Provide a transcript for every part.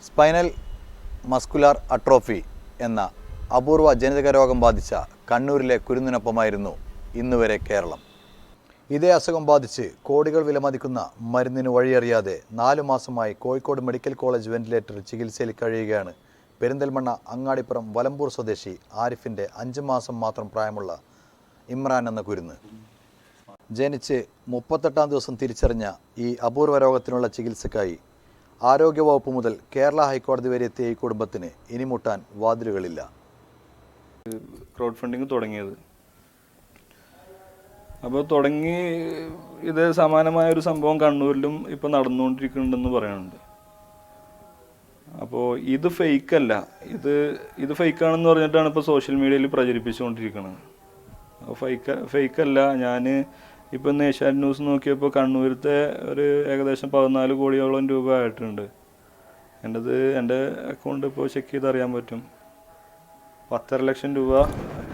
Spinal muscular atrophy എന്ന അപൂർവ ജനിതക രോഗം ബാധിച്ച കണ്ണൂരിലെ കുരുന്നിനൊപ്പമായിരുന്നു ഇന്നുവരെ കേരളം. ഇതേ അസുഖം ബാധിച്ച് കോടികൾ വിലമതിക്കുന്ന മരുന്നിന് വഴിയറിയാതെ 4 മാസമായി കോഴിക്കോട് മെഡിക്കൽ കോളേജ് വെന്റിലേറ്റർ ചികിത്സയിൽ കഴിയുകയാണ് പെരിന്തൽമണ്ണ അങ്ങാടിപ്പുറം വലമ്പൂർ സ്വദേശി ആരിഫിൻ്റെ 5 മാസം മാത്രം പ്രായമുള്ള ഇമ്രാൻ എന്ന കുരുന്ന്. ജനിച്ച് 38-ാം ദിവസം തിരിച്ചറിഞ്ഞ ഈ അപൂർവ രോഗത്തിനുള്ള ചികിത്സയ്ക്കായി ആരോഗ്യവകുപ്പ് മുതൽ കേരള ഹൈക്കോടതി വരെ എത്തിയ ഈ കുടുംബത്തിന് ഇനി മുട്ടാൻ വാതിലുകളില്ല. ക്രൗഡ് ഫണ്ടിങ് തുടങ്ങിയത് അപ്പോൾ ഇത് സമാനമായ ഒരു സംഭവം കണ്ണൂരിലും ഇപ്പോൾ നടന്നുകൊണ്ടിരിക്കുന്നുണ്ടെന്ന് പറയുന്നുണ്ട്. അപ്പോൾ ഇത് ഫേക്കല്ല, ഇത് ഫേക്കാണെന്ന് പറഞ്ഞിട്ടാണ് ഇപ്പോൾ സോഷ്യൽ മീഡിയയിൽ പ്രചരിപ്പിച്ചുകൊണ്ടിരിക്കുന്നത്. ഫേക്കല്ല. ഞാൻ ഇപ്പോൾ ഇന്ന് ഏഷ്യാനെറ്റ് ന്യൂസ് നോക്കിയപ്പോൾ കണ്ണൂരത്തെ ഒരു ഏകദേശം 14 കോടിയോളം രൂപ ആയിട്ടുണ്ട്. എൻ്റെ അക്കൗണ്ട് ഇപ്പോൾ ചെക്ക് ചെയ്തറിയാൻ പറ്റും. 10.5 ലക്ഷം രൂപ,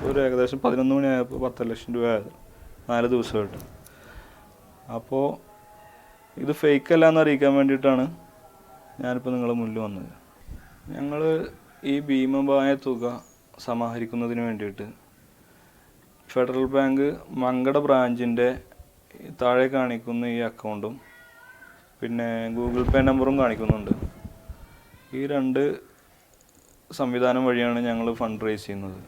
ഒരു ഏകദേശം 11 മണിയായപ്പോൾ 10 ലക്ഷം രൂപ ആയത് 4 ദിവസമായിട്ട്. അപ്പോൾ ഇത് ഫേക്കല്ല എന്ന് അറിയിക്കാൻ വേണ്ടിയിട്ടാണ് ഞാനിപ്പോൾ നിങ്ങളുടെ മുന്നിൽ വന്നത്. ഞങ്ങൾ ഈ ഭീമമായ തുക സമാഹരിക്കുന്നതിന് വേണ്ടിയിട്ട് ഫെഡറൽ ബാങ്ക് മങ്കട ബ്രാഞ്ചിൻ്റെ താഴെ കാണിക്കുന്ന ഈ അക്കൗണ്ടും പിന്നെ ഗൂഗിൾ പേ നമ്പറും കാണിക്കുന്നുണ്ട്. ഈ 2 സംവിധാനം വഴിയാണ് ഞങ്ങൾ ഫണ്ട് റേസ് ചെയ്യുന്നത്.